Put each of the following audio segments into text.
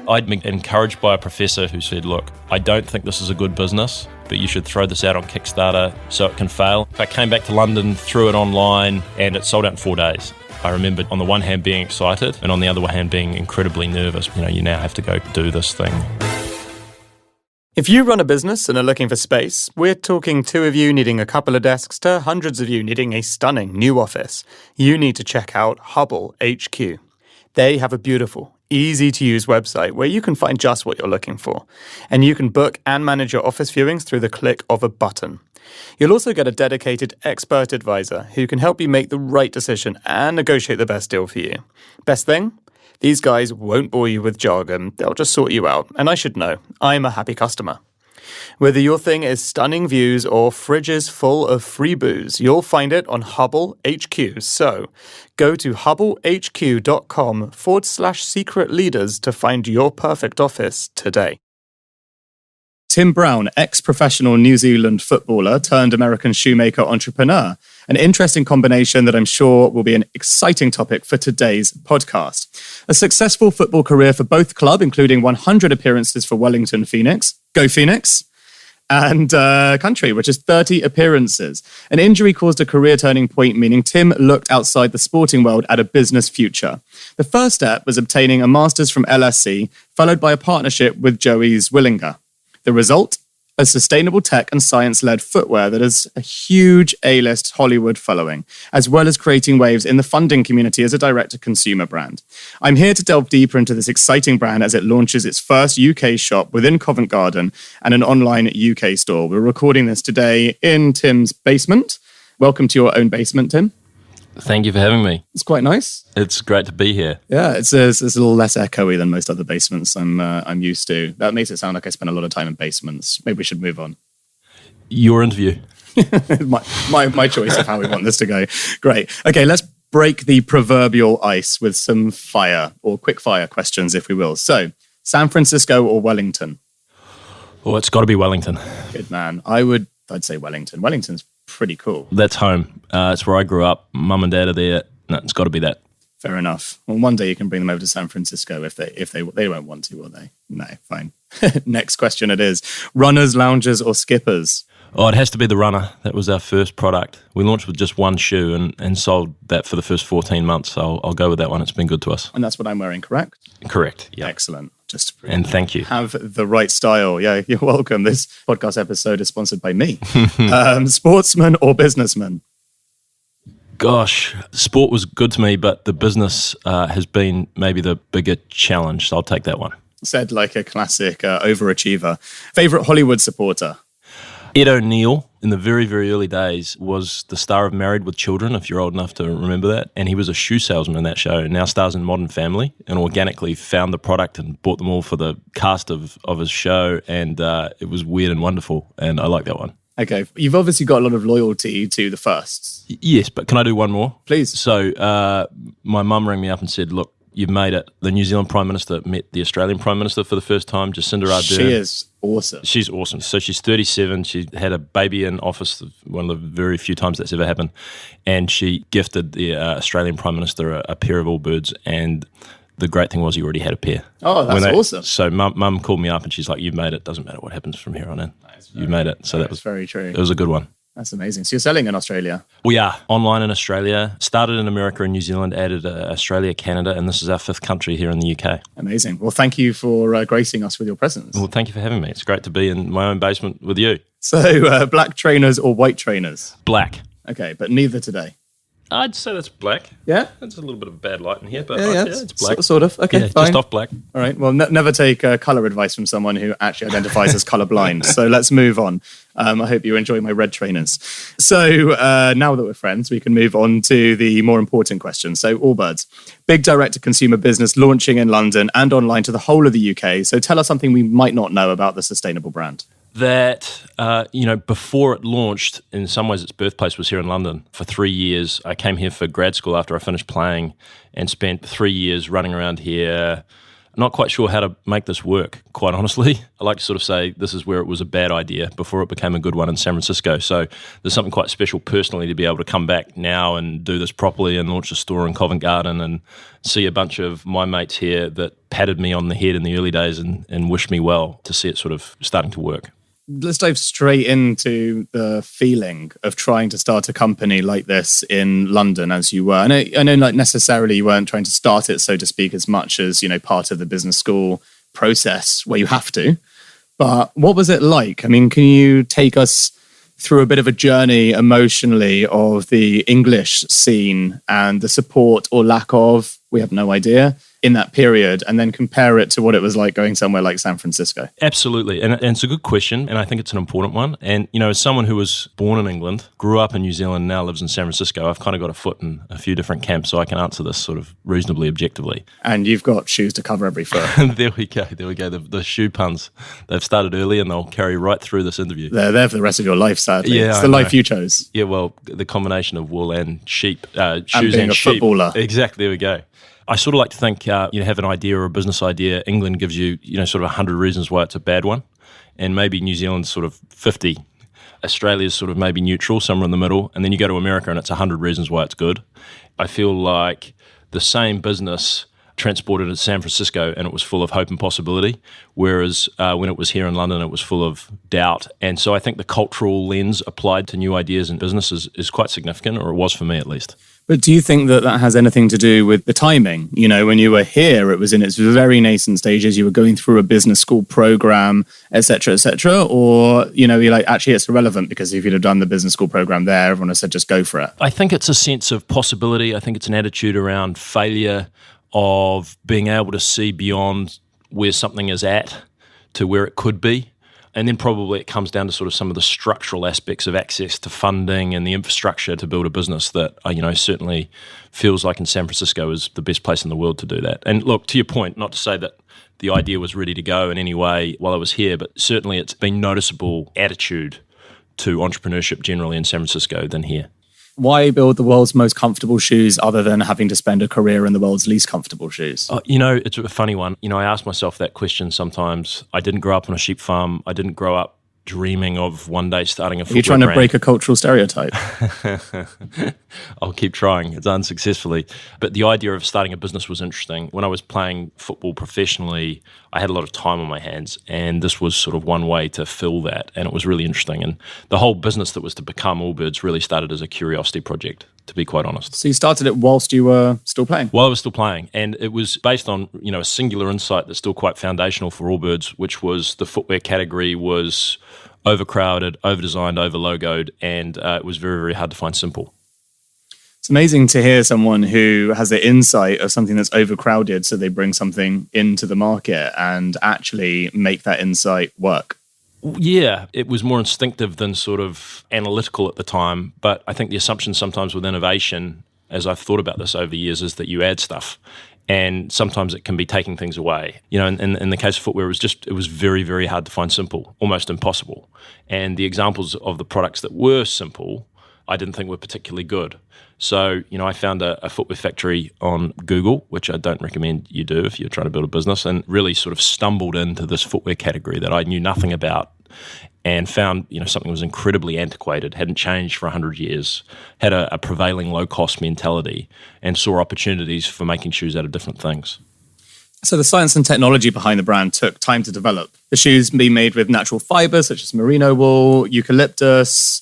I'd been encouraged by a professor who said, look, I don't think this is a good business, but you should throw this out on Kickstarter so it can fail. I came back to London, threw it online, and it sold out in 4 days. I remember on the one hand being excited and on the other hand being incredibly nervous. You now have to go do this thing. If you run a business and are looking for space, we're talking 2 of you needing a couple of desks to hundreds of you needing a stunning new office. You need to check out Hubble HQ. They have a beautiful, easy-to-use website where you can find just what you're looking for. And you can book and manage your office viewings through the click of a button. You'll also get a dedicated expert advisor who can help you make the right decision and negotiate the best deal for you. Best thing? These guys won't bore you with jargon. They'll just sort you out. And I should know, I'm a happy customer. Whether your thing is stunning views or fridges full of free booze, you'll find it on Hubble HQ. So go to hubblehq.com/secret leaders to find your perfect office today. Tim Brown, ex-professional New Zealand footballer turned American shoemaker entrepreneur. An interesting combination that I'm sure will be an exciting topic for today's podcast. A successful football career for both club, including 100 appearances for Wellington Phoenix. Go Phoenix! And country, which is 30 appearances. An injury caused a career turning point, meaning Tim looked outside the sporting world at a business future. The first step was obtaining a master's from LSE, followed by a partnership with Joey Zwillinger. The result? A sustainable tech and science-led footwear that has a huge A-list Hollywood following, as well as creating waves in the funding community as a direct-to-consumer brand. I'm here to delve deeper into this exciting brand as it launches its first UK shop within Covent Garden and an online UK store. We're recording this today in Tim's basement. Welcome to your own basement, Tim. Thank you for having me. It's quite nice. It's great to be here. Yeah, it's a little less echoey than most other basements I'm used to. That makes it sound like I spend a lot of time in basements. Maybe we should move on. Your interview. my choice of how we want this to go. Great. Okay, let's break the proverbial ice with some fire or quick fire questions, if we will. So, San Francisco or Wellington? Oh, it's got to be Wellington. Good man. I'd say Wellington. Wellington's pretty cool. That's home. It's where I grew up. Mum and dad are there. No, it's got to be that. Fair enough. Well, one day you can bring them over to San Francisco if they won't want to, will they? No, fine. Next question it is. Runners, loungers, or skippers? Oh, it has to be the runner. That was our first product. We launched with just one shoe and sold that for the first 14 months. So I'll go with that one. It's been good to us. And that's what I'm wearing, correct? Correct. Yeah. Excellent. And thank you. Have the right style. Yeah, you're welcome. This podcast episode is sponsored by me. Sportsman or businessman? Gosh, sport was good to me, but the business has been maybe the bigger challenge. So I'll take that one. Said like a classic overachiever. Favorite Hollywood supporter? Ed O'Neill, in the very, very early days, was the star of Married with Children, if you're old enough to remember that. And he was a shoe salesman in that show, and now stars in Modern Family, and organically found the product and bought them all for the cast of his show. And it was weird and wonderful, and I like that one. Okay, you've obviously got a lot of loyalty to the firsts. Yes, but can I do one more? Please. So my mum rang me up and said, look, you've made it. The New Zealand Prime Minister met the Australian Prime Minister for the first time, Jacinda Ardern. She is awesome. She's awesome. So she's 37. She had a baby in office, one of the very few times that's ever happened. And she gifted the Australian Prime Minister a pair of Allbirds. And the great thing was he already had a pair. Oh, that's awesome. So mum called me up and she's like, you've made it. Doesn't matter what happens from here on in. You made it. So that was very true. It was a good one. That's amazing. So you're selling in Australia? We are. Online in Australia. Started in America and New Zealand, added Australia, Canada, and this is our 5th country here in the UK. Amazing. Well, thank you for gracing us with your presence. Well, thank you for having me. It's great to be in my own basement with you. So black trainers or white trainers? Black. Okay, but neither today. I'd say that's black. Yeah? That's a little bit of a bad light in here, but yeah, it's black. Sort of. Okay, yeah, fine. Just off black. All right. Well, never take colour advice from someone who actually identifies as colourblind. So let's move on. I hope you enjoy my red trainers. So now that we're friends, we can move on to the more important question. So Allbirds, big direct-to-consumer business launching in London and online to the whole of the UK. So tell us something we might not know about the sustainable brand. That, before it launched, in some ways its birthplace was here in London. For 3 years, I came here for grad school after I finished playing and spent 3 years running around here, Not quite sure how to make this work, quite honestly. I like to sort of say this is where it was a bad idea before it became a good one in San Francisco. So there's something quite special personally to be able to come back now and do this properly and launch a store in Covent Garden and see a bunch of my mates here that patted me on the head in the early days and wished me well, to see it sort of starting to work. Let's dive straight into the feeling of trying to start a company like this in London as you were. I know like necessarily you weren't trying to start it, so to speak, as much as, part of the business school process where you have to. But what was it like? I mean, can you take us through a bit of a journey emotionally of the English scene and the support or lack of, we have no idea, in that period, and then compare it to what it was like going somewhere like San Francisco? Absolutely. And it's a good question, and I think it's an important one. And, as someone who was born in England, grew up in New Zealand, now lives in San Francisco, I've kind of got a foot in a few different camps, so I can answer this sort of reasonably objectively. And you've got shoes to cover every foot. There we go. The shoe puns. They've started early and they'll carry right through this interview. They're there for the rest of your life, sadly. Yeah, it's the life you chose. Yeah, well, the combination of wool and sheep, shoes and being a sheep. Footballer. Exactly, there we go. I sort of like to think, have an idea or a business idea. England gives you, sort of 100 reasons why it's a bad one. And maybe New Zealand's sort of 50. Australia's sort of maybe neutral, somewhere in the middle. And then you go to America and it's 100 reasons why it's good. I feel like the same business transported to San Francisco and it was full of hope and possibility, whereas when it was here in London, it was full of doubt. And so I think the cultural lens applied to new ideas and businesses is quite significant, or it was for me at least. But do you think that has anything to do with the timing? When you were here, it was in its very nascent stages. You were going through a business school program, et cetera, or, you're like, actually, it's irrelevant because if you'd have done the business school program there, everyone would have said, just go for it. I think it's a sense of possibility. I think it's an attitude around failure, of being able to see beyond where something is at to where it could be. And then probably it comes down to sort of some of the structural aspects of access to funding and the infrastructure to build a business that, certainly feels like in San Francisco is the best place in the world to do that. And look, to your point, not to say that the idea was ready to go in any way while I was here, but certainly it's been noticeable attitude to entrepreneurship generally in San Francisco than here. Why build the world's most comfortable shoes other than having to spend a career in the world's least comfortable shoes? It's a funny one. I ask myself that question sometimes. I didn't grow up on a sheep farm. I didn't grow up dreaming of one day starting a footwear brand. Are you trying to break a cultural stereotype? I'll keep trying. It's unsuccessfully. But the idea of starting a business was interesting. When I was playing football professionally, I had a lot of time on my hands, and this was sort of one way to fill that, and it was really interesting. And the whole business that was to become Allbirds really started as a curiosity project, to be quite honest. So you started it whilst you were still playing? While I was still playing, and it was based on a singular insight that's still quite foundational for Allbirds, which was the footwear category was overcrowded, overdesigned, overlogoed, and it was very, very hard to find simple. It's amazing to hear someone who has the insight of something that's overcrowded, so they bring something into the market and actually make that insight work. Yeah, it was more instinctive than sort of analytical at the time, but I think the assumption sometimes with innovation, as I've thought about this over the years, is that you add stuff. And sometimes it can be taking things away. In the case of footwear, it was very, very hard to find simple, almost impossible. And the examples of the products that were simple, I didn't think were particularly good. So, I found a footwear factory on Google, which I don't recommend you do if you're trying to build a business, and really sort of stumbled into this footwear category that I knew nothing about, and found something that was incredibly antiquated, hadn't changed for 100 years, had a prevailing low-cost mentality, and saw opportunities for making shoes out of different things. So the science and technology behind the brand took time to develop. The shoes being made with natural fibers such as merino wool, eucalyptus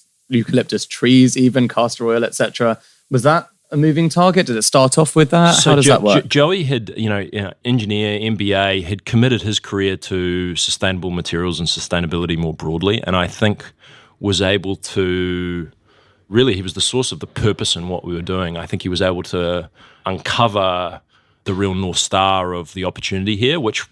trees, even castor oil, etc. Was that a moving target? Did it start off with that? So how does that work? Joey had, engineer, MBA, had committed his career to sustainable materials and sustainability more broadly, and I think was able to, really, he was the source of the purpose in what we were doing. I think he was able to uncover the real North Star of the opportunity here, which,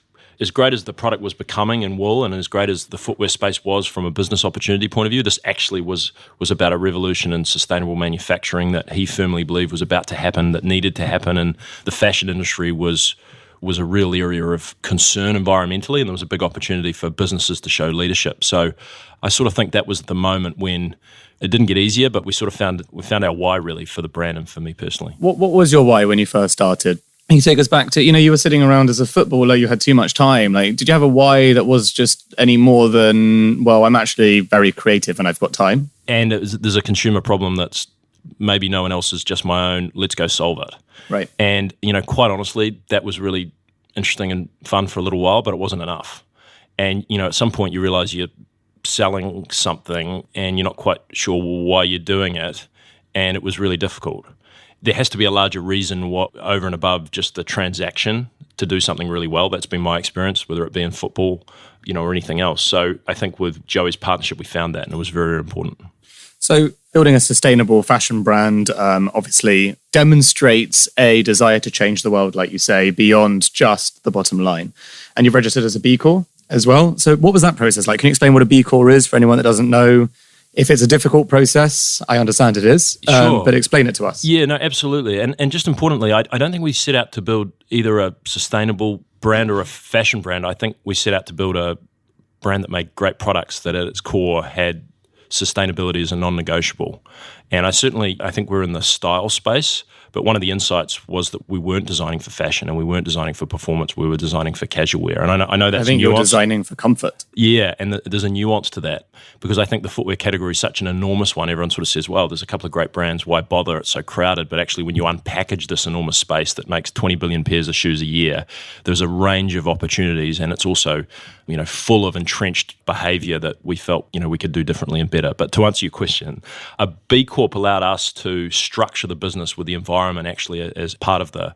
as great as the product was becoming in wool and as great as the footwear space was from a business opportunity point of view, this actually was about a revolution in sustainable manufacturing that he firmly believed was about to happen, that needed to happen, and the fashion industry was a real area of concern environmentally, and there was a big opportunity for businesses to show leadership. So I sort of think that was the moment when it didn't get easier, but we found our why really for the brand and for me personally. What was your why when you first started? you take us back to, you were sitting around as a footballer, you had too much time. Like, did you have a why that was just any more than, well, I'm actually very creative and I've got time? And there's a consumer problem that's maybe no one else's, just my own, let's go solve it. Right. And, quite honestly, that was really interesting and fun for a little while, but it wasn't enough. And, at some point you realize you're selling something and you're not quite sure why you're doing it. And it was really difficult. There has to be a larger reason over and above just the transaction to do something really well. That's been my experience, whether it be in football, or anything else. So I think with Joey's partnership, we found that, and it was very, very important. So building a sustainable fashion brand obviously demonstrates a desire to change the world, like you say, beyond just the bottom line. And you've registered as a B Corp as well. So what was that process like? Can you explain what a B Corp is for anyone that doesn't know? If it's a difficult process, I understand it is, sure. But explain it to us. Yeah, no, absolutely. And just importantly, I don't think we set out to build either a sustainable brand or a fashion brand. I think we set out to build a brand that made great products that at its core had sustainability as a non-negotiable. And I think we're in the style space, but one of the insights was that we weren't designing for fashion and we weren't designing for performance. We were designing for casual wear. And I know that's I think you're designing for comfort. Yeah, and there's a nuance to that because I think the footwear category is such an enormous one. Everyone sort of says, well, there's a couple of great brands. Why bother? It's so crowded. But actually, when you unpackage this enormous space that makes 20 billion pairs of shoes a year, there's a range of opportunities. And it's also, full of entrenched behavior that we felt, we could do differently and better. But to answer your question, a B Corp allowed us to structure the business with the environment actually as part of the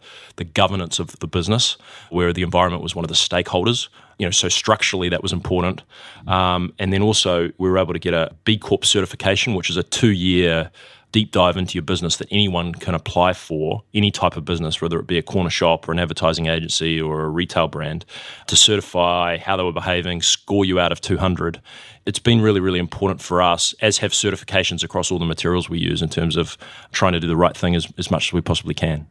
governance of the business, where the environment was one of the stakeholders. So structurally that was important. And then also we were able to get a B Corp certification, which is a 2-year deep dive into your business that anyone can apply for, any type of business, whether it be a corner shop or an advertising agency or a retail brand, to certify how they were behaving, score you out of 200. It's been really, really important for us, as have certifications across all the materials we use in terms of trying to do the right thing as much as we possibly can.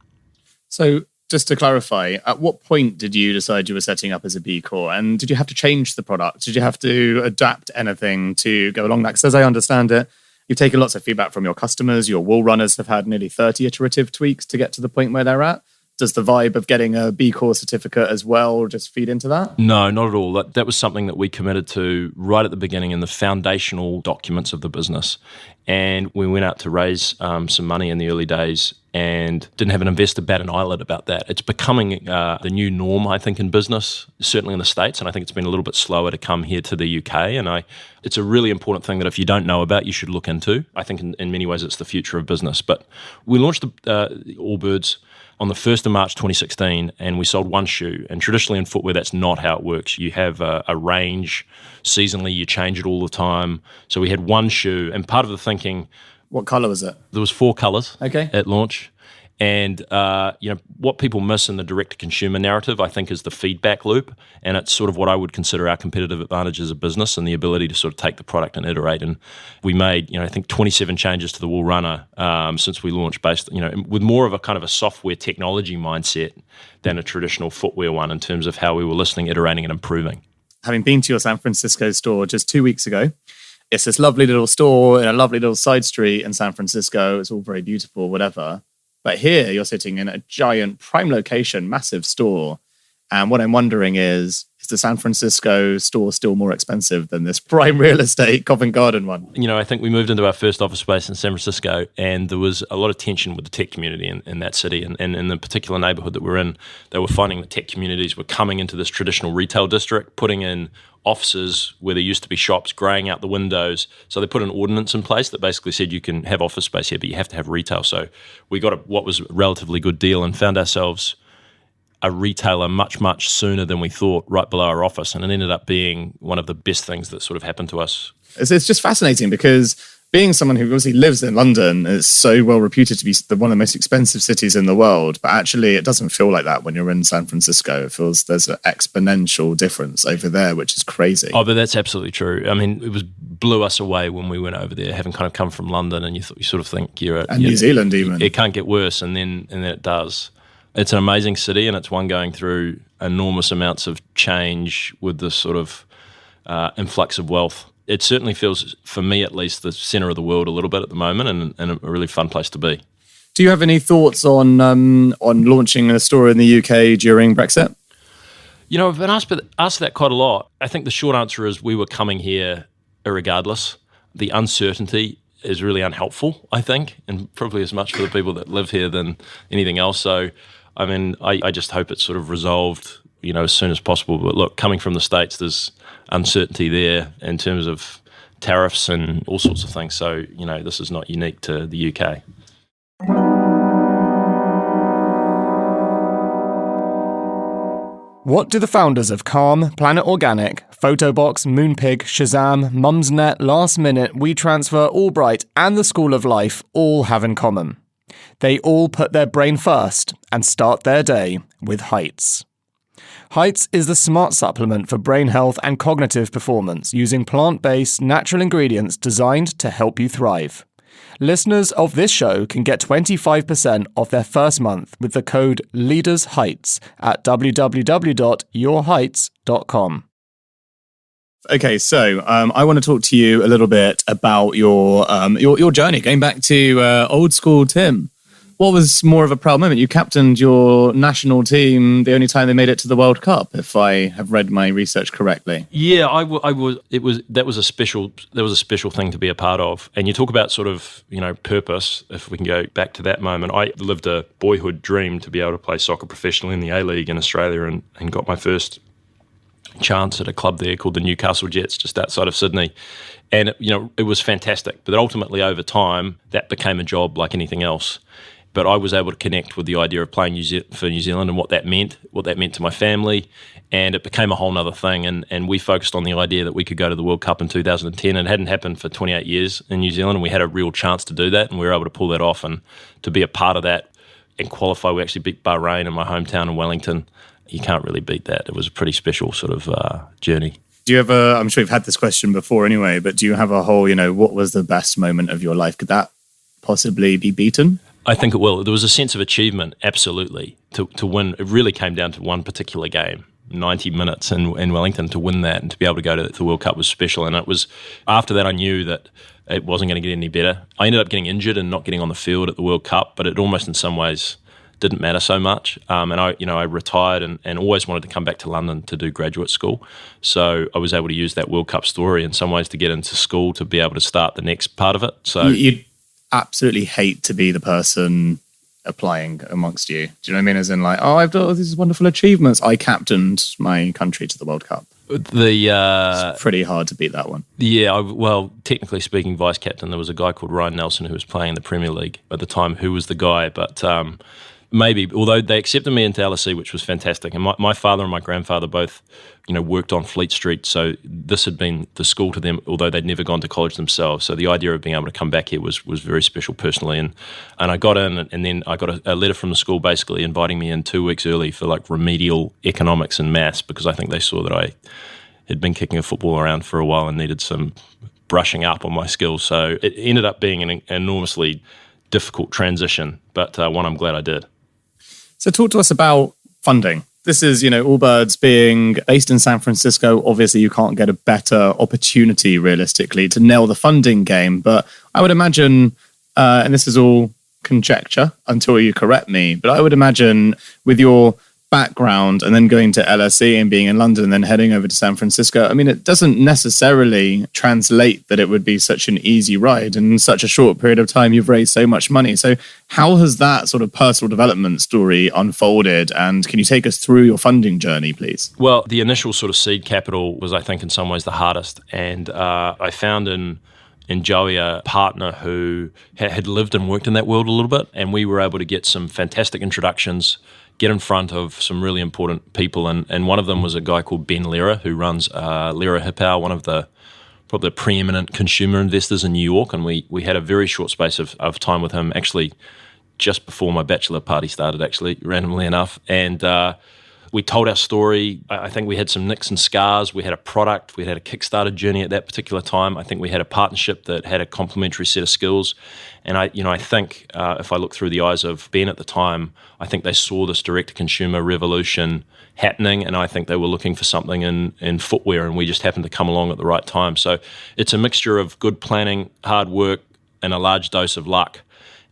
So just to clarify, at what point did you decide you were setting up as a B Corp? And did you have to change the product? Did you have to adapt anything to go along that? Because as I understand it, you've taken lots of feedback from your customers. Your wool runners have had nearly 30 iterative tweaks to get to the point where they're at. Does the vibe of getting a B Corp certificate as well just feed into that? No, not at all. That was something that we committed to right at the beginning in the foundational documents of the business. And we went out to raise some money in the early days and didn't have an investor bat an eyelid about that. It's becoming the new norm, I think, in business, certainly in the States, and I think it's been a little bit slower to come here to the UK. And it's a really important thing that if you don't know about, you should look into. I think in many ways it's the future of business. But we launched the Allbirds on the 1st of March 2016, and we sold one shoe. And traditionally in footwear, that's not how it works. You have a range. Seasonally, you change it all the time. So we had one shoe, and part of the thinking... What colour was it? There was 4 colours okay. at launch. And what people miss in the direct-to-consumer narrative, I think, is the feedback loop. And it's sort of what I would consider our competitive advantage as a business and the ability to sort of take the product and iterate. And we made, I think, 27 changes to the wool runner since we launched, based, with more of a kind of a software technology mindset than a traditional footwear one in terms of how we were listening, iterating, and improving. Having been to your San Francisco store just 2 weeks ago, it's this lovely little store in a lovely little side street in San Francisco. It's all very beautiful, whatever. But here you're sitting in a giant prime location, massive store. And what I'm wondering is the San Francisco store still more expensive than this prime real estate Covent Garden one? I think we moved into our first office space in San Francisco, and there was a lot of tension with the tech community in that city. And in the particular neighborhood that we're in, they were finding that tech communities were coming into this traditional retail district, putting in offices where there used to be shops, graying out the windows. So they put an ordinance in place that basically said you can have office space here, but you have to have retail. So we got what was a relatively good deal and found ourselves a retailer much, much sooner than we thought right below our office. And it ended up being one of the best things that sort of happened to us. It's just fascinating because being someone who obviously lives in London is so well reputed to be one of the most expensive cities in the world. But actually, it doesn't feel like that when you're in San Francisco. It feels there's an exponential difference over there, which is crazy. Oh, but that's absolutely true. I mean, blew us away when we went over there, having kind of come from London, and you sort of think New Zealand even. It can't get worse, and then it does. It's an amazing city, and it's one going through enormous amounts of change with this sort of influx of wealth. It certainly feels, for me at least, the centre of the world a little bit at the moment, and a really fun place to be. Do you have any thoughts on launching a store in the UK during Brexit? I've been asked that quite a lot. I think the short answer is we were coming here irregardless. The uncertainty is really unhelpful, I think, and probably as much for the people that live here than anything else. So, I just hope it's sort of resolved, as soon as possible. But look, coming from the States, there's uncertainty there in terms of tariffs and all sorts of things. So, this is not unique to the UK. What do the founders of Calm, Planet Organic, Photobox, Moonpig, Shazam, Mumsnet, Last Minute, WeTransfer, Allbright, and the School of Life all have in common? They all put their brain first and start their day with Heights. Heights is the smart supplement for brain health and cognitive performance using plant-based, natural ingredients designed to help you thrive. Listeners of this show can get 25% off their first month with the code LEADERSHEIGHTS at www.yourheights.com. Okay, so I want to talk to you a little bit about your journey, going back to old school Tim. What was more of a proud moment? You captained your national team the only time they made it to the World Cup, if I have read my research correctly. Yeah, I was. That was a special thing to be a part of. And you talk about sort of purpose. If we can go back to that moment, I lived a boyhood dream to be able to play soccer professionally in the A-League in Australia, and got my first chance at a club there called the Newcastle Jets, just outside of Sydney. And it was fantastic. But ultimately, over time, that became a job like anything else. But I was able to connect with the idea of playing for New Zealand and what that meant to my family, and it became a whole nother thing. And we focused on the idea that we could go to the World Cup in 2010. It hadn't happened for 28 years in New Zealand, and we had a real chance to do that, and we were able to pull that off and to be a part of that and qualify. We actually beat Bahrain in my hometown in Wellington. You can't really beat that. It was a pretty special sort of journey. Do you have I'm sure you've had this question before anyway, but do you have a whole, what was the best moment of your life? Could that possibly be beaten? I think it will. There was a sense of achievement, absolutely, to win. It really came down to one particular game, 90 minutes in Wellington, to win that and to be able to go to the World Cup was special. And it was after that I knew that it wasn't going to get any better. I ended up getting injured and not getting on the field at the World Cup, but it almost in some ways didn't matter so much. And I retired and always wanted to come back to London to do graduate school. So I was able to use that World Cup story in some ways to get into school to be able to start the next part of it. So you'd absolutely hate to be the person applying amongst you. Do you know what I mean? As in like, I've done all these wonderful achievements. I captained my country to the World Cup. It's pretty hard to beat that one. Yeah, well, technically speaking, vice captain, there was a guy called Ryan Nelson who was playing in the Premier League at the time who was the guy, but maybe, although they accepted me into LSE, which was fantastic. And my father and my grandfather both, worked on Fleet Street. So this had been the school to them, although they'd never gone to college themselves. So the idea of being able to come back here was very special personally. And I got in, and then I got a letter from the school basically inviting me in 2 weeks early for like remedial economics and maths, because I think they saw that I had been kicking a football around for a while and needed some brushing up on my skills. So it ended up being an enormously difficult transition, but one I'm glad I did. So talk to us about funding. This is, Allbirds being based in San Francisco. Obviously, you can't get a better opportunity realistically to nail the funding game. But I would imagine, and this is all conjecture until you correct me, but I would imagine with your background and then going to LSE and being in London and then heading over to San Francisco, it doesn't necessarily translate that it would be such an easy ride. And in such a short period of time, you've raised so much money. So how has that sort of personal development story unfolded? And can you take us through your funding journey, please? Well, the initial sort of seed capital was, I think, in some ways the hardest. And I found in Joey a partner who had lived and worked in that world a little bit. And we were able to get some fantastic introductions, get in front of some really important people, and one of them was a guy called Ben Lehrer, who runs Lehrer Hippau, one of the probably the preeminent consumer investors in New York, and we had a very short space of time with him, actually just before my bachelor party started, actually, randomly enough, and we told our story. I think we had some nicks and scars. We had a product. We had a Kickstarter journey at that particular time. I think we had a partnership that had a complementary set of skills. And I think if I look through the eyes of Ben at the time, I think they saw this direct-to-consumer revolution happening, and I think they were looking for something in footwear, and we just happened to come along at the right time. So it's a mixture of good planning, hard work, and a large dose of luck.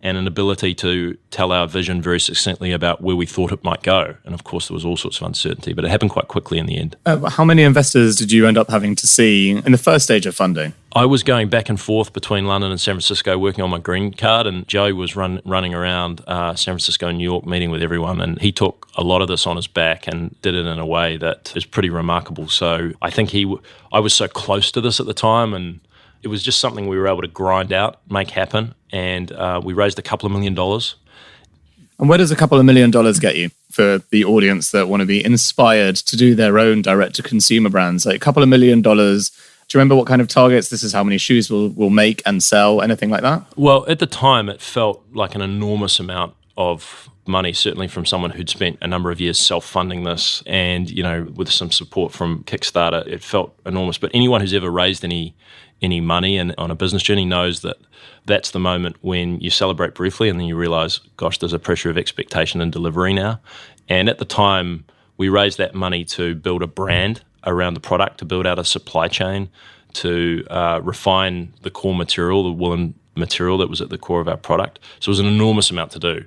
and an ability to tell our vision very succinctly about where we thought it might go. And of course, there was all sorts of uncertainty, but it happened quite quickly in the end. How many investors did you end up having to see in the first stage of funding? I was going back and forth between London and San Francisco working on my green card, and Joey was running around San Francisco and New York meeting with everyone, and he took a lot of this on his back and did it in a way that is pretty remarkable. So I think I was so close to this at the time, and it was just something we were able to grind out, make happen, and we raised a couple of $1 million. And where does a couple of $1 million get you for the audience that want to be inspired to do their own direct-to-consumer brands? Like a couple of $1 million. Do you remember what kind of targets? This is how many shoes we'll make and sell, anything like that? Well, at the time, it felt like an enormous amount of money, certainly from someone who'd spent a number of years self-funding this and, with some support from Kickstarter, it felt enormous. But anyone who's ever raised any money and on a business journey knows that that's the moment when you celebrate briefly and then you realize, gosh, there's a pressure of expectation and delivery now. And at the time, we raised that money to build a brand around the product, to build out a supply chain, to refine the core material, the woolen material that was at the core of our product. So it was an enormous amount to do.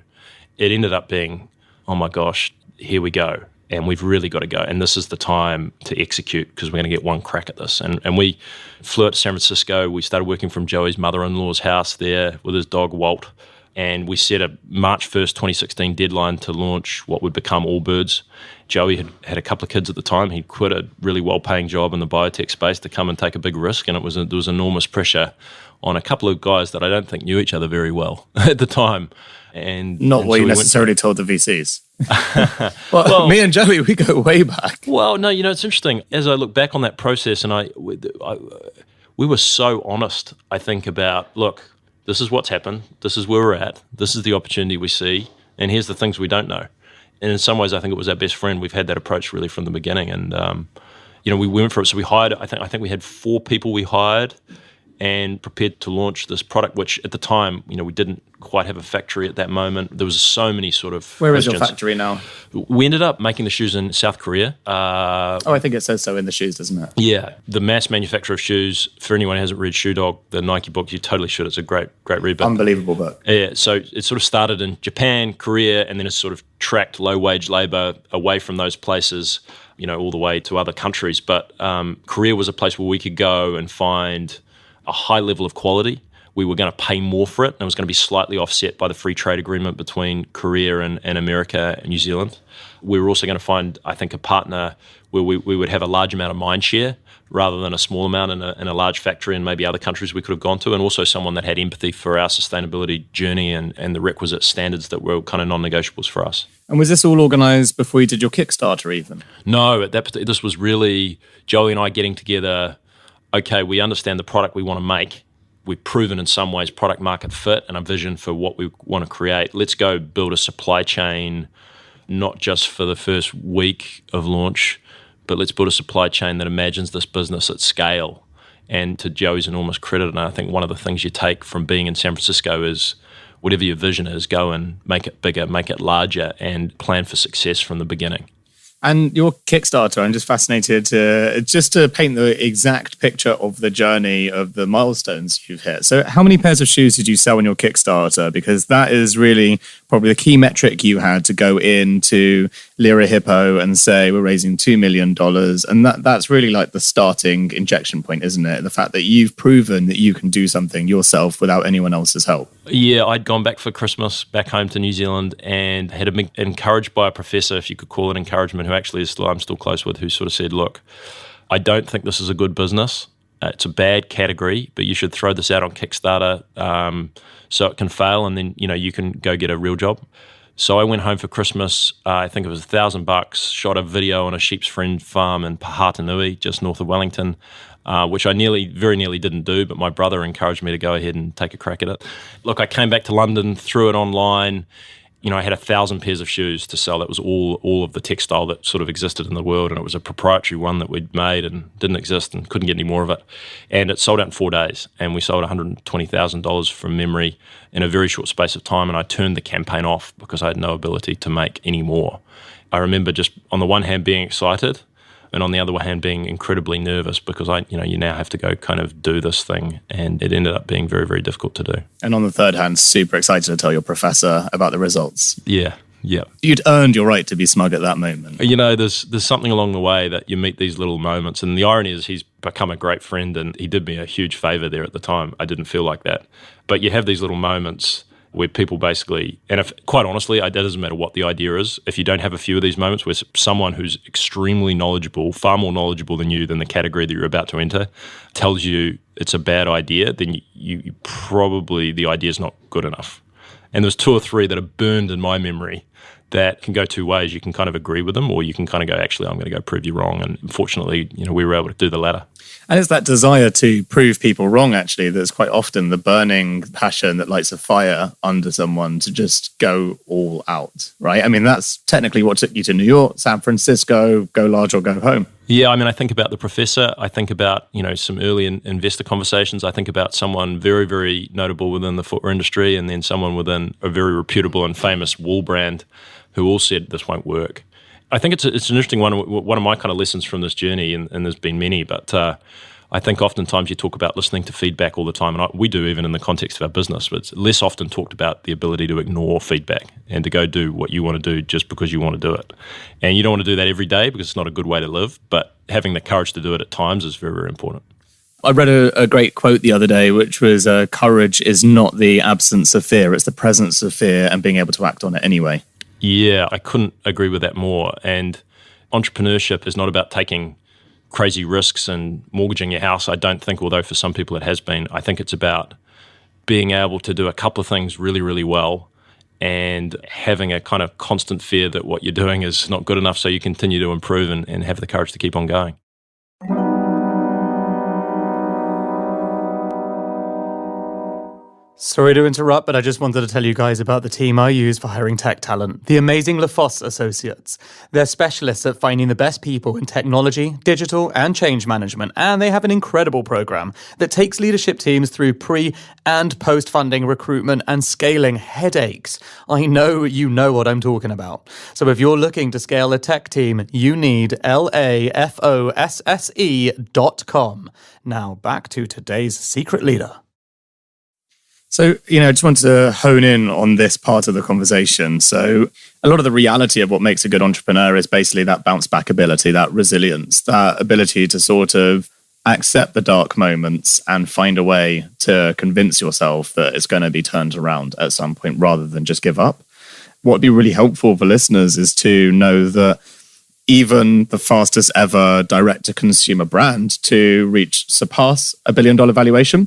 It ended up being, oh my gosh, here we go. And we've really got to go. And this is the time to execute because we're going to get one crack at this. And we flew out to San Francisco. We started working from Joey's mother-in-law's house there with his dog, Walt. And we set a March 1st, 2016 deadline to launch what would become Allbirds. Joey had a couple of kids at the time. He'd quit a really well-paying job in the biotech space to come and take a big risk. And there was enormous pressure on a couple of guys that I don't think knew each other very well at the time. And Not what you necessarily told the VCs. well, me and Joey, we go way back. Well, no, it's interesting. As I look back on that process, and we were so honest, I think, about, look, this is what's happened, this is where we're at, this is the opportunity we see, and here's the things we don't know. And in some ways, I think it was our best friend. We've had that approach really from the beginning. And, we went for it. So we hired, I think we had 4 people we hired and prepared to launch this product, which at the time, we didn't quite have a factory at that moment. There was so many sort of Where questions. is your factory now? We ended up making the shoes in South Korea. I think it says so in the shoes, doesn't it? Yeah. The mass manufacturer of shoes, for anyone who hasn't read Shoe Dog, the Nike book, you totally should. It's a great read. Unbelievable book. Yeah. So it sort of started in Japan, Korea, and then it's sort of tracked low-wage labor away from those places, all the way to other countries. But Korea was a place where we could go and find a high level of quality. We were going to pay more for it, and it was going to be slightly offset by the free trade agreement between Korea and America and New Zealand. We were also going to find, I think, a partner where we would have a large amount of mind share rather than a small amount in a large factory and maybe other countries we could have gone to, and also someone that had empathy for our sustainability journey and the requisite standards that were kind of non-negotiables for us. And was this all organised before you did your Kickstarter even? No, this was really Joey and I getting together. Okay, we understand the product we want to make. We've proven in some ways product market fit and a vision for what we want to create. Let's go build a supply chain, not just for the first week of launch, but let's build a supply chain that imagines this business at scale. And to Joey's enormous credit, and I think one of the things you take from being in San Francisco is whatever your vision is, go and make it bigger, make it larger, and plan for success from the beginning. And your Kickstarter, I'm just fascinated just to paint the exact picture of the journey of the milestones you've hit. So how many pairs of shoes did you sell on your Kickstarter? Because that is really probably the key metric you had to go into Lyra Hippo and say, we're raising $2 million. And that's really like the starting injection point, isn't it? The fact that you've proven that you can do something yourself without anyone else's help. Yeah, I'd gone back for Christmas back home to New Zealand and had been encouraged by a professor, if you could call it encouragement, who actually I'm still close with, who sort of said, look, I don't think this is a good business. It's a bad category, but you should throw this out on Kickstarter so it can fail, and then you can go get a real job. So I went home for Christmas. I think it was $1,000. Shot a video on a sheep's friend farm in Pahatanui, just north of Wellington, which I very nearly didn't do, but my brother encouraged me to go ahead and take a crack at it. Look, I came back to London, threw it online. I had 1,000 pairs of shoes to sell. That was all of the textile that sort of existed in the world, and it was a proprietary one that we'd made and didn't exist and couldn't get any more of it. And it sold out in 4 days, and we sold $120,000 from memory in a very short space of time, and I turned the campaign off because I had no ability to make any more. I remember just on the one hand being excited and on the other hand, being incredibly nervous because you now have to go kind of do this thing, and it ended up being very, very difficult to do. And on the third hand, super excited to tell your professor about the results. Yeah. You'd earned your right to be smug at that moment. There's something along the way that you meet these little moments, and the irony is he's become a great friend, and he did me a huge favor there at the time. I didn't feel like that. But you have these little moments where people basically, and if quite honestly, it doesn't matter what the idea is, if you don't have a few of these moments where someone who's extremely knowledgeable, far more knowledgeable than you, than the category that you're about to enter, tells you it's a bad idea, then you probably, the idea is not good enough. And there's 2 or 3 that are burned in my memory that can go 2 ways. You can kind of agree with them, or you can kind of go, actually, I'm going to go prove you wrong. And fortunately, we were able to do the latter. And it's that desire to prove people wrong, actually, that's quite often the burning passion that lights a fire under someone to just go all out, right? I mean, that's technically what took you to New York, San Francisco, go large or go home. Yeah, I mean, I think about the professor. I think about, some early investor conversations. I think about someone very, very notable within the footwear industry, and then someone within a very reputable and famous wool brand who all said this won't work. I think it's an interesting one. One of my kind of lessons from this journey, and there's been many, but I think oftentimes you talk about listening to feedback all the time, and we do even in the context of our business, but it's less often talked about the ability to ignore feedback and to go do what you want to do just because you want to do it. And you don't want to do that every day because it's not a good way to live, but having the courage to do it at times is very, very important. I read a great quote the other day, which was, courage is not the absence of fear, it's the presence of fear and being able to act on it anyway. Yeah, I couldn't agree with that more. And entrepreneurship is not about taking crazy risks and mortgaging your house, I don't think, although for some people it has been. I think it's about being able to do a couple of things really, really well and having a kind of constant fear that what you're doing is not good enough, so you continue to improve and have the courage to keep on going. Sorry to interrupt, but I just wanted to tell you guys about the team I use for hiring tech talent, the amazing LaFosse Associates. They're specialists at finding the best people in technology, digital, and change management, and they have an incredible program that takes leadership teams through pre- and post-funding recruitment and scaling headaches. I know you know what I'm talking about. So if you're looking to scale a tech team, you need LAFOSSE.com. Now back to today's secret leader. So, I just wanted to hone in on this part of the conversation. So a lot of the reality of what makes a good entrepreneur is basically that bounce back ability, that resilience, that ability to sort of accept the dark moments and find a way to convince yourself that it's going to be turned around at some point rather than just give up. What would be really helpful for listeners is to know that even the fastest ever direct-to-consumer brand to surpass $1 billion valuation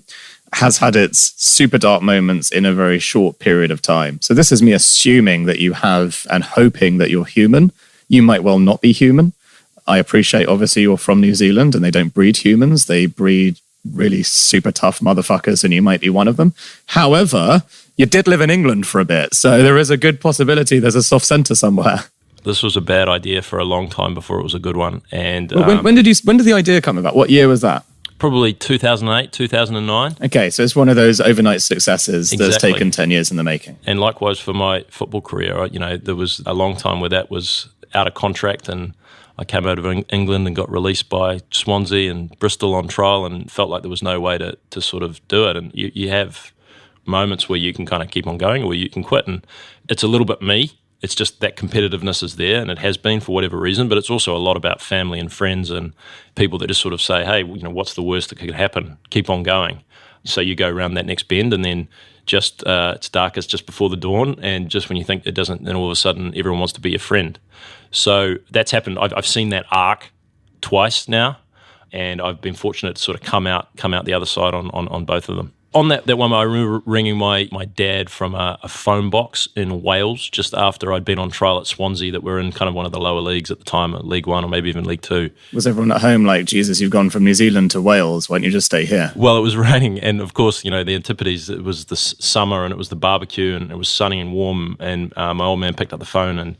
has had its super dark moments in a very short period of time. So this is me assuming that you have and hoping that you're human. You might well not be human. I appreciate, obviously, you're from New Zealand and they don't breed humans. They breed really super tough motherfuckers, and you might be one of them. However, you did live in England for a bit, so there is a good possibility there's a soft centre somewhere. This was a bad idea for a long time before it was a good one. And when did the idea come about? What year was that? Probably 2008, 2009. Okay, so it's one of those overnight successes that's taken 10 years in the making. And likewise for my football career, there was a long time where that was out of contract, and I came out of England and got released by Swansea and Bristol on trial and felt like there was no way to sort of do it. And you have moments where you can kind of keep on going or you can quit. And it's a little bit me. It's just that competitiveness is there, and it has been for whatever reason, but it's also a lot about family and friends and people that just sort of say, hey, what's the worst that could happen? Keep on going. So you go around that next bend, and then just it's darkest just before the dawn, and just when you think it doesn't, then all of a sudden everyone wants to be your friend. So that's happened. I've seen that arc twice now, and I've been fortunate to sort of come out the other side on both of them. On that one, I remember ringing my dad from a phone box in Wales just after I'd been on trial at Swansea, that were in kind of one of the lower leagues at the time, League One or maybe even League Two. Was everyone at home like, Jesus, you've gone from New Zealand to Wales, why don't you just stay here? Well, it was raining, and of course, the Antipodes, it was the summer and it was the barbecue and it was sunny and warm, and my old man picked up the phone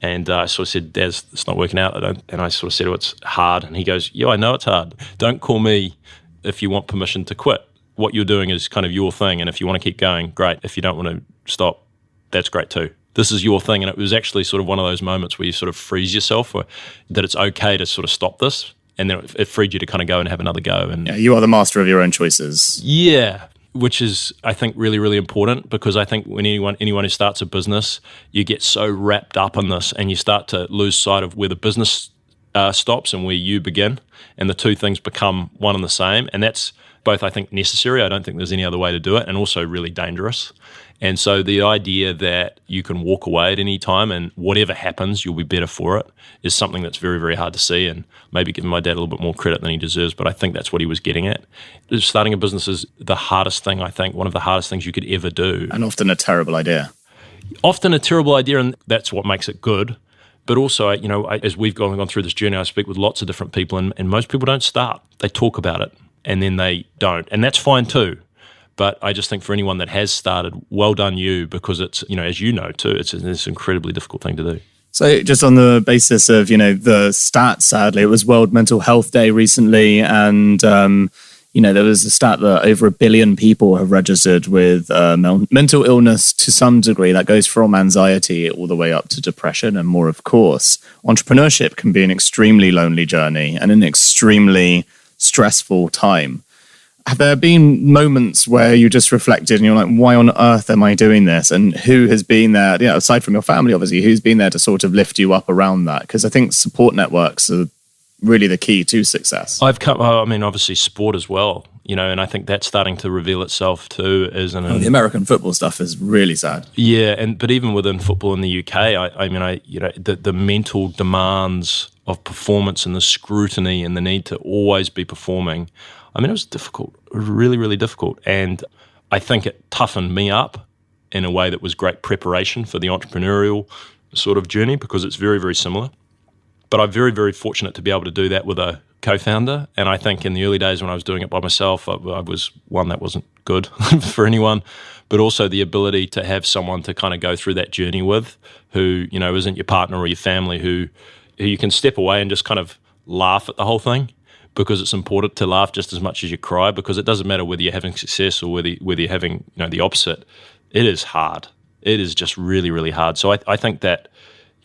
and I sort of said, Daz, it's not working out. And I sort of said, oh, it's hard. And he goes, yeah, I know it's hard. Don't call me if you want permission to quit. What you're doing is kind of your thing, and if you want to keep going, great. If you don't want to stop, that's great too. this is your thing. And it was actually sort of one of those moments where you sort of freeze yourself, or that it's okay to sort of stop this. And then it freed you to kind of go and have another go. And yeah, you are the master of your own choices. Yeah, which is, I think, really, really important, because I think when anyone who starts a business, you get so wrapped up in this and you start to lose sight of where the business stops and where you begin, and the two things become one and the same. And that's both, I think, necessary. I don't think there's any other way to do it, and also really dangerous. And so the idea that you can walk away at any time and whatever happens, you'll be better for it, is something that's very, very hard to see, and maybe giving my dad a little bit more credit than he deserves, but I think that's what he was getting at. Starting a business is the hardest thing, I think, one of the hardest things you could ever do. And often a terrible idea. Often a terrible idea, and that's what makes it good. But also, as we've gone through this journey, I speak with lots of different people, and most people don't start. They talk about it, and then they don't. And that's fine too. But I just think for anyone that has started, well done you, because it's, as you know too, it's an incredibly difficult thing to do. So just on the basis of, the stats, sadly, it was World Mental Health Day recently, and, there was a stat that over 1 billion people have registered with mental illness to some degree. That goes from anxiety all the way up to depression and more, of course. Entrepreneurship can be an extremely lonely journey and an extremely stressful time. Have there been moments where you just reflected and you're like, why on earth am I doing this? And who has been there, aside from your family, obviously, who's been there to sort of lift you up around that? Because I think support networks are really the key to success. Obviously sport as well, and I think that's starting to reveal itself too. The American football stuff is really sad. Yeah, but even within football in the UK, the mental demands of performance and the scrutiny and the need to always be performing. It was difficult, really, really difficult. And I think it toughened me up in a way that was great preparation for the entrepreneurial sort of journey, because it's very, very similar. But I'm very, very fortunate to be able to do that with a co-founder. And I think in the early days when I was doing it by myself, I was one that wasn't good for anyone, but also the ability to have someone to kind of go through that journey with, who, isn't your partner or your family, who you can step away and just kind of laugh at the whole thing. Because it's important to laugh just as much as you cry, because it doesn't matter whether you're having success or whether you're having the opposite. It is hard. It is just really, really hard. So I think that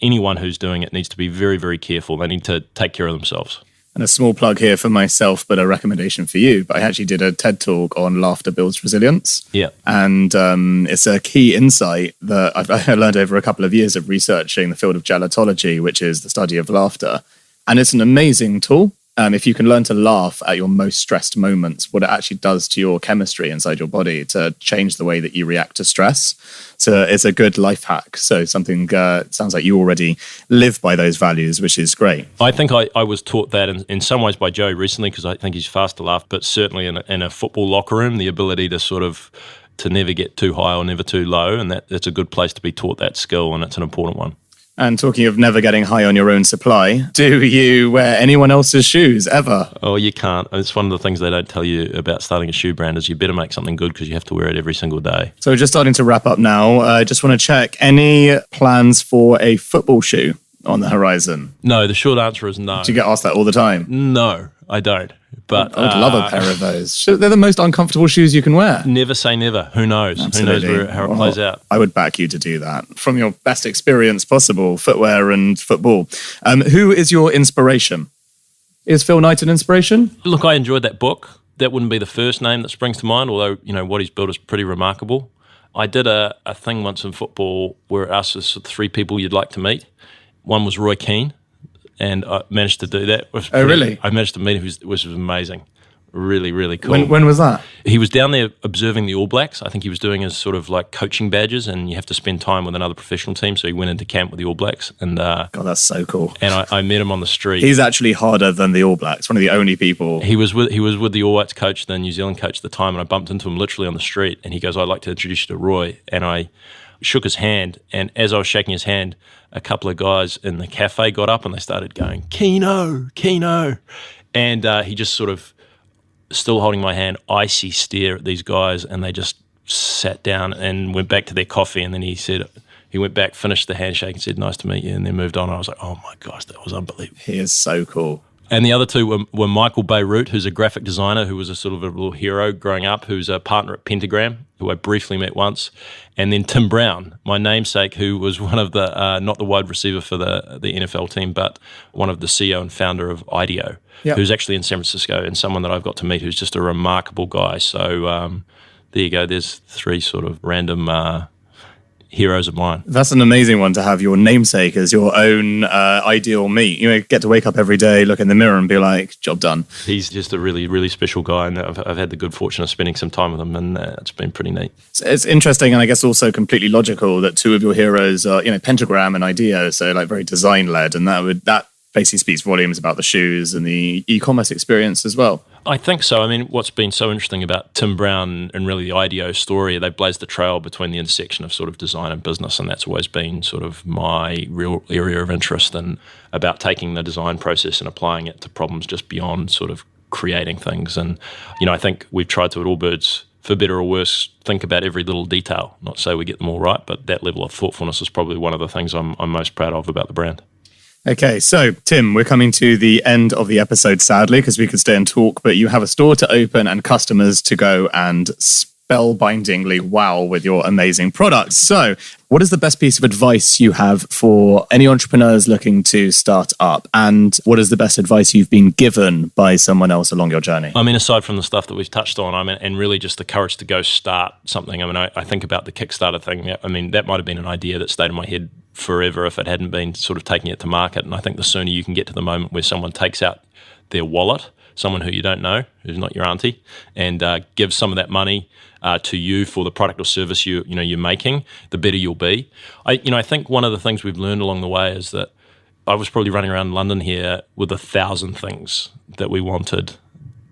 anyone who's doing it needs to be very, very careful. They need to take care of themselves. And a small plug here for myself, but a recommendation for you. But I actually did a TED Talk on laughter builds resilience. Yeah. And it's a key insight that I learned over a couple of years of researching the field of gelatology, which is the study of laughter. And it's an amazing tool. If you can learn to laugh at your most stressed moments, what it actually does to your chemistry inside your body to change the way that you react to stress. So it's a good life hack. So something sounds like you already live by those values, which is great. I think I was taught that in some ways by Joey recently, because I think he's fast to laugh, but certainly in a football locker room, the ability to sort of to never get too high or never too low. And that's a good place to be taught that skill, and it's an important one. And talking of never getting high on your own supply, do you wear anyone else's shoes ever? Oh, you can't. It's one of the things they don't tell you about starting a shoe brand is you better make something good, because you have to wear it every single day. So just starting to wrap up now, I just want to check, any plans for a football shoe on the horizon? No, the short answer is no. Do you get asked that all the time? No, I don't. But I would love a pair of those. They're the most uncomfortable shoes you can wear. Never say never. Who knows? Absolutely. Who knows how it plays out? I would back you to do that from your best experience possible, footwear and football. Who is your inspiration? Is Phil Knight an inspiration? Look, I enjoyed that book. That wouldn't be the first name that springs to mind, although what he's built is pretty remarkable. I did a thing once in football where it asked us 3 people you'd like to meet. One was Roy Keane. And I managed to do that. Really? I managed to meet him, which was amazing. Really, really cool. When was that? He was down there observing the All Blacks. I think he was doing his sort of like coaching badges, and you have to spend time with another professional team. So he went into camp with the All Blacks. And God, that's so cool. And I met him on the street. He's actually harder than the All Blacks. One of the only people. He was with the All Blacks coach, the New Zealand coach at the time, and I bumped into him literally on the street. And he goes, "I'd like to introduce you to Roy." And I shook his hand, and as I was shaking his hand, a couple of guys in the cafe got up and they started going, Keno, Keno. And he just sort of, still holding my hand, icy stare at these guys, and they just sat down and went back to their coffee. And then he went back, finished the handshake and said, "Nice to meet you," and then moved on. I was like, oh my gosh, that was unbelievable. He is so cool. And the other two were Michael Beirut, who's a graphic designer who was a sort of a little hero growing up, who's a partner at Pentagram, who I briefly met once. And then Tim Brown, my namesake, who was one of the, not the wide receiver for the NFL team, but one of the CEO and founder of IDEO, who's actually in San Francisco, and someone that I've got to meet who's just a remarkable guy. So there you go. There's three sort of random heroes of mine. That's an amazing one to have your namesake as your own ideal meet. You know, get to wake up every day, look in the mirror and be like, job done. He's just a really, really special guy, and I've had the good fortune of spending some time with him, and it's been pretty neat. So it's interesting, and I guess also completely logical that two of your heroes are, Pentagram and IDEO, so like very design-led, and that basically speaks volumes about the shoes and the e-commerce experience as well. I think so. I mean, what's been so interesting about Tim Brown and really the IDEO story, they blazed the trail between the intersection of sort of design and business, and that's always been sort of my real area of interest, and about taking the design process and applying it to problems just beyond sort of creating things. And, I think we've tried to, at Allbirds, for better or worse, think about every little detail. Not say we get them all right, but that level of thoughtfulness is probably one of the things I'm most proud of about the brand. Okay, so Tim, we're coming to the end of the episode, sadly, because we could stay and talk, but you have a store to open and customers to go and spellbindingly wow with your amazing products. So what is the best piece of advice you have for any entrepreneurs looking to start up? And what is the best advice you've been given by someone else along your journey? I mean, aside from the stuff that we've touched on, and really just the courage to go start something. I mean, I think about the Kickstarter thing. I mean, that might have been an idea that stayed in my head forever if it hadn't been sort of taking it to market. And I think the sooner you can get to the moment where someone takes out their wallet, someone who you don't know, who's not your auntie, and gives some of that money to you for the product or service you're making, the better you'll be. I think one of the things we've learned along the way is that I was probably running around London here with 1,000 things that we wanted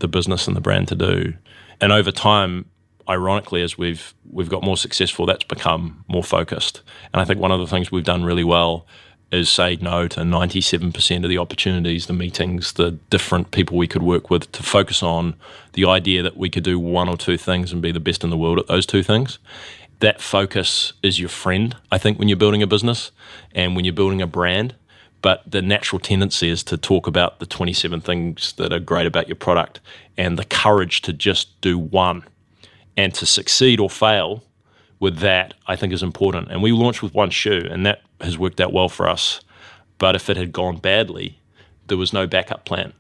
the business and the brand to do, and over time, ironically, as we've got more successful, that's become more focused. And I think one of the things we've done really well is say no to 97% of the opportunities, the meetings, the different people we could work with, to focus on the idea that we could do one or two things and be the best in the world at those two things. That focus is your friend, I think, when you're building a business and when you're building a brand. But the natural tendency is to talk about the 27 things that are great about your product, and the courage to just do one. And to succeed or fail with that, I think, is important. And we launched with one shoe, and that has worked out well for us. But if it had gone badly, there was no backup plan.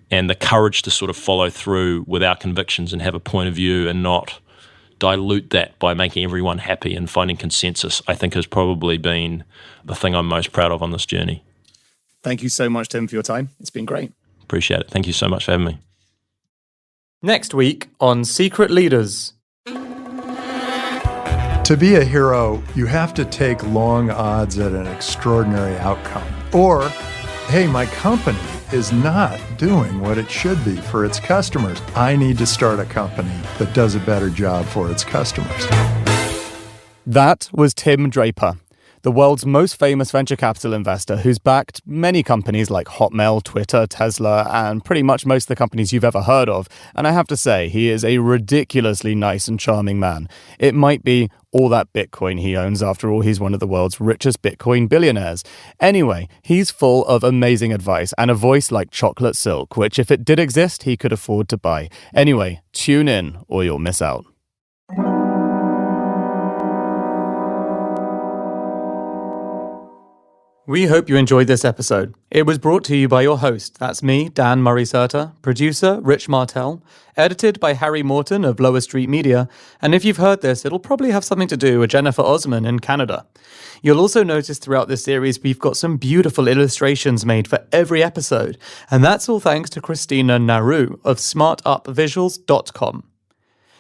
And the courage to sort of follow through with our convictions and have a point of view and not dilute that by making everyone happy and finding consensus, I think has probably been the thing I'm most proud of on this journey. Thank you so much, Tim, for your time. It's been great. Appreciate it. Thank you so much for having me. Next week on Secret Leaders. To be a hero, you have to take long odds at an extraordinary outcome. Or, hey, my company is not doing what it should be for its customers. I need to start a company that does a better job for its customers. That was Tim Draper, the world's most famous venture capital investor who's backed many companies like Hotmail, Twitter, Tesla, and pretty much most of the companies you've ever heard of. And I have to say, he is a ridiculously nice and charming man. It might be all that Bitcoin he owns. After all, he's one of the world's richest Bitcoin billionaires. Anyway, he's full of amazing advice and a voice like chocolate silk, which if it did exist, he could afford to buy. Anyway, tune in or you'll miss out. We hope you enjoyed this episode. It was brought to you by your host, that's me, Dan Murray-Serter, producer, Rich Martell, edited by Harry Morton of Lower Street Media, and if you've heard this, it'll probably have something to do with Jennifer Osman in Canada. You'll also notice throughout this series we've got some beautiful illustrations made for every episode, and that's all thanks to Christina Naru of smartupvisuals.com.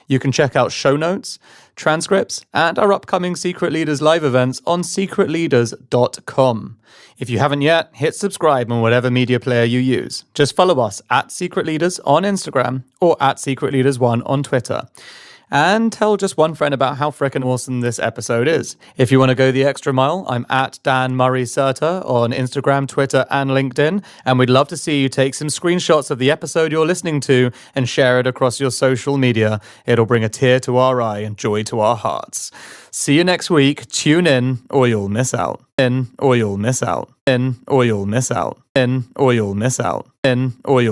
You can check out show notes, transcripts, and our upcoming Secret Leaders live events on secretleaders.com. If you haven't yet, hit subscribe on whatever media player you use. Just follow us at Secret Leaders on Instagram or at Secret Leaders1 on Twitter. and tell just one friend about how frickin' awesome this episode is. If you want to go the extra mile, I'm at Dan Murray-Serter on Instagram, Twitter, and LinkedIn, and we'd love to see you take some screenshots of the episode you're listening to and share it across your social media. It'll bring a tear to our eye and joy to our hearts. See you next week. Tune in, or you'll miss out. In, or you'll miss out. In, or you'll miss out. In, or you'll miss out. In, or you'll